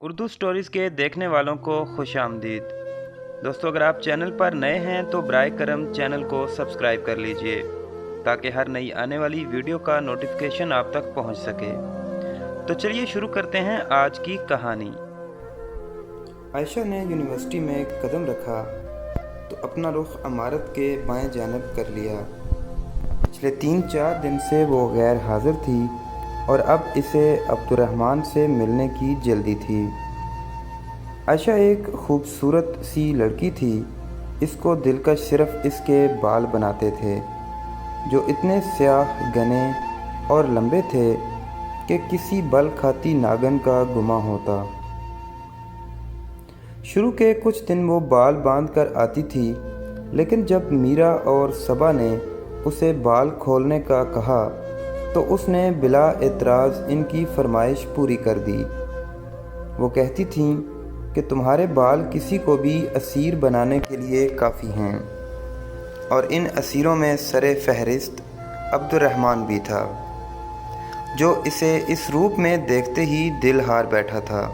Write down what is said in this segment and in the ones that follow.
Urdu stories کے دیکھنے والوں کو خوش آمدید۔ دوستو، اگر آپ چینل پر نئے ہیں تو برائے کرم چینل کو سبسکرائب کر لیجئے تاکہ ہر نئی آنے والی ویڈیو کا نوٹیفیکیشن آپ تک پہنچ سکے۔ تو چلیے شروع کرتے ہیں آج کی کہانی۔ عائشہ نے یونیورسٹی میں قدم رکھا تو اپنا رخ عمارت کے بائیں جانب کر لیا۔ پچھلے 3-4 دن سے وہ غیر حاضر تھی اور اب اسے عبد الرحمن سے ملنے کی جلدی تھی۔ عائشہ ایک خوبصورت سی لڑکی تھی۔ اس کو دلکش صرف اس کے بال بناتے تھے جو اتنے سیاہ گھنے اور لمبے تھے کہ کسی بل کھاتی ناگن کا گما ہوتا۔ شروع کے کچھ دن وہ بال باندھ کر آتی تھی، لیکن جب میرا اور صبا نے اسے بال کھولنے کا کہا تو اس نے بلا اعتراض ان کی فرمائش پوری کر دی۔ وہ کہتی تھیں کہ تمہارے بال کسی کو بھی اسیر بنانے کے لیے کافی ہیں، اور ان اسیروں میں سر فہرست عبد الرحمن بھی تھا، جو اسے اس روپ میں دیکھتے ہی دل ہار بیٹھا تھا۔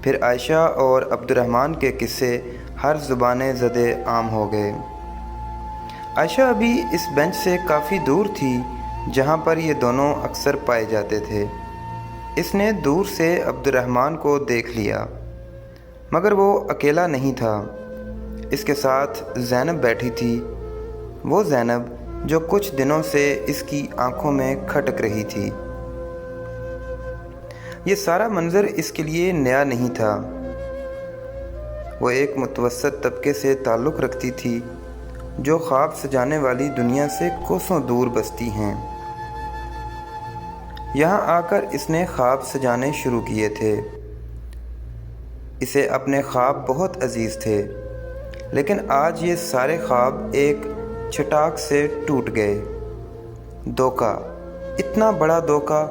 پھر عائشہ اور عبد الرحمن کے قصے ہر زبان زدے عام ہو گئے۔ عائشہ ابھی اس بینچ سے کافی دور تھی جہاں پر یہ دونوں اکثر پائے جاتے تھے۔ اس نے دور سے عبد الرحمن کو دیکھ لیا، مگر وہ اکیلا نہیں تھا۔ اس کے ساتھ زینب بیٹھی تھی، وہ زینب جو کچھ دنوں سے اس کی آنکھوں میں کھٹک رہی تھی۔ یہ سارا منظر اس کے لیے نیا نہیں تھا۔ وہ ایک متوسط طبقے سے تعلق رکھتی تھی جو خواب سجانے والی دنیا سے کوسوں دور بستی ہیں۔ یہاں آ کر اس نے خواب سجانے شروع کیے تھے۔ اسے اپنے خواب بہت عزیز تھے، لیکن آج یہ سارے خواب ایک چھٹاک سے ٹوٹ گئے۔ دھوکہ، اتنا بڑا دھوکہ!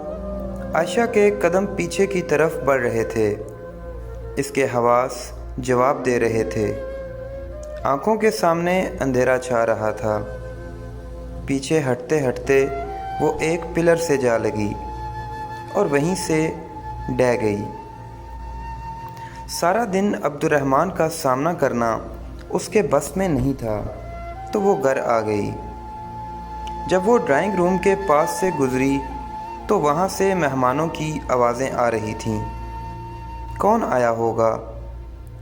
عائشہ کے قدم پیچھے کی طرف بڑھ رہے تھے، اس کے حواس جواب دے رہے تھے۔ آنکھوں کے سامنے اندھیرا چھا رہا تھا۔ پیچھے ہٹتے ہٹتے وہ ایک پلر سے جا لگی اور وہیں سے ڈہ گئی۔ سارا دن عبد الرحمن کا سامنا کرنا اس کے بس میں نہیں تھا، تو وہ گھر آ گئی۔ جب وہ ڈرائنگ روم کے پاس سے گزری تو وہاں سے مہمانوں کی آوازیں آ رہی تھیں۔ کون آیا ہوگا؟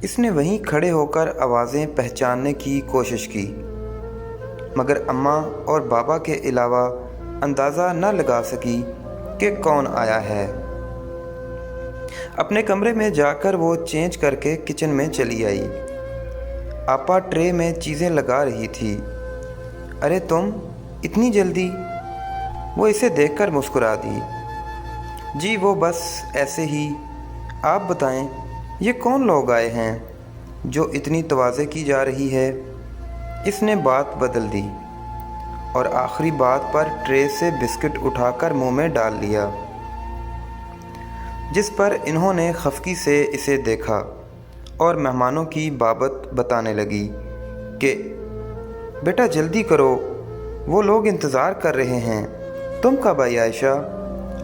اس نے وہیں کھڑے ہو کر آوازیں پہچاننے کی کوشش کی، مگر اماں اور بابا کے علاوہ اندازہ نہ لگا سکی کہ کون آیا ہے۔ اپنے کمرے میں جا کر وہ چینج کر کے کچن میں چلی آئی۔ آپا ٹرے میں چیزیں لگا رہی تھی۔ ارے تم اتنی جلدی؟ وہ اسے دیکھ کر مسکرا دی۔ جی وہ بس ایسے ہی۔ آپ بتائیں یہ کون لوگ آئے ہیں جو اتنی تواضع کی جا رہی ہے؟ اس نے بات بدل دی اور آخری بات پر ٹرے سے بسکٹ اٹھا کر منہ میں ڈال لیا، جس پر انہوں نے خفگی سے اسے دیکھا اور مہمانوں کی بابت بتانے لگی کہ بیٹا جلدی کرو، وہ لوگ انتظار کر رہے ہیں۔ تم کب آئی عائشہ؟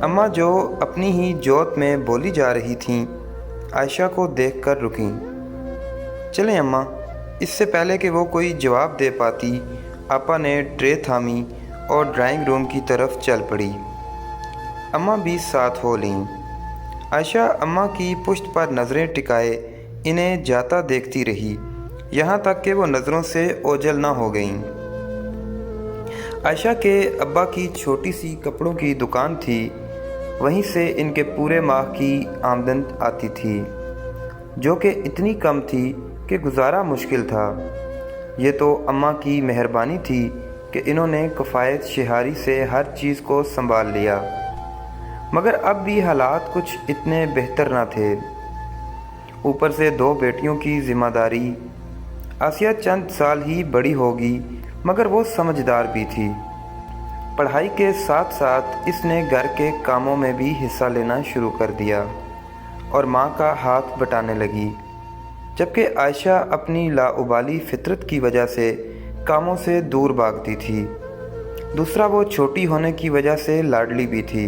اماں جو اپنی ہی جوت میں بولی جا رہی تھیں، عائشہ کو دیکھ کر رکیں۔ چلیں اماں۔ اس سے پہلے کہ وہ کوئی جواب دے پاتی، آپا نے ٹرے تھامی اور ڈرائنگ روم کی طرف چل پڑی۔ اماں بھی ساتھ ہو لیں۔ عائشہ اماں کی پشت پر نظریں ٹکائے انہیں جاتا دیکھتی رہی، یہاں تک کہ وہ نظروں سے اوجھل نہ ہو گئیں۔ عائشہ کے ابا کی چھوٹی سی کپڑوں کی دکان تھی، وہیں سے ان کے پورے ماہ کی آمدن آتی تھی، جو کہ اتنی کم تھی کہ گزارا مشکل تھا۔ یہ تو اماں کی مہربانی تھی کہ انہوں نے کفایت شہاری سے ہر چیز کو سنبھال لیا، مگر اب بھی حالات کچھ اتنے بہتر نہ تھے۔ اوپر سے 2 بیٹیوں کی ذمہ داری۔ آسیہ چند سال ہی بڑی ہوگی، مگر وہ سمجھدار بھی تھی۔ پڑھائی کے ساتھ ساتھ اس نے گھر کے کاموں میں بھی حصہ لینا شروع کر دیا اور ماں کا ہاتھ بٹانے لگی، جبکہ عائشہ اپنی لاابالی فطرت کی وجہ سے کاموں سے دور بھاگتی تھی۔ دوسرا وہ چھوٹی ہونے کی وجہ سے لاڈلی بھی تھی۔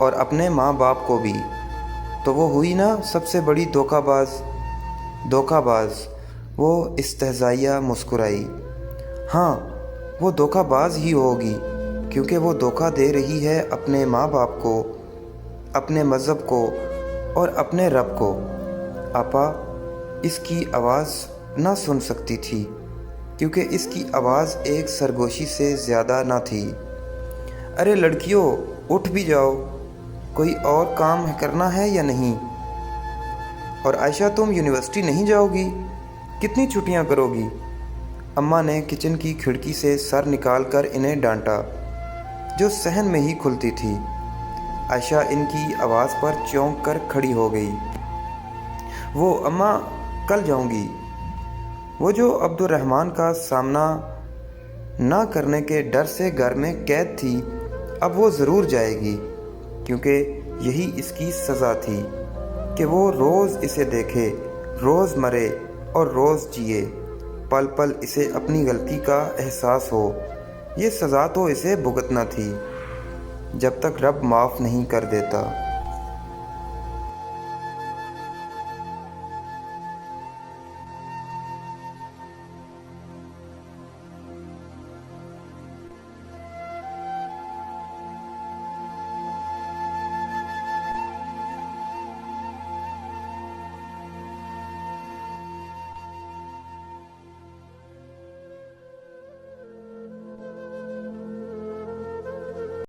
اور اپنے ماں باپ کو بھی، تو وہ ہوئی نا سب سے بڑی دھوکہ باز۔ وہ استہزائیہ مسکرائی۔ ہاں، وہ دھوکہ باز ہی ہوگی، کیونکہ وہ دھوکہ دے رہی ہے اپنے ماں باپ کو، اپنے مذہب کو اور اپنے رب کو۔ آپا اس کی آواز نہ سن سکتی تھی، کیونکہ اس کی آواز ایک سرگوشی سے زیادہ نہ تھی۔ ارے لڑکیوں، اٹھ بھی جاؤ، کوئی اور کام کرنا ہے یا نہیں؟ اور عائشہ، تم یونیورسٹی نہیں جاؤ گی؟ کتنی چھٹیاں کرو گی؟ اماں نے کچن کی کھڑکی سے سر نکال کر انہیں ڈانٹا، جو صحن میں ہی کھلتی تھی۔ عائشہ ان کی آواز پر چونک کر کھڑی ہو گئی۔ وہ اماں، کل جاؤں گی۔ وہ جو عبد الرحمن کا سامنا نہ کرنے کے ڈر سے گھر میں قید تھی، اب وہ ضرور جائے گی، کیونکہ یہی اس کی سزا تھی کہ وہ روز اسے دیکھے، روز مرے اور روز جیے، پل پل اسے اپنی غلطی کا احساس ہو۔ یہ سزا تو اسے بھگتنا تھی، جب تک رب معاف نہیں کر دیتا۔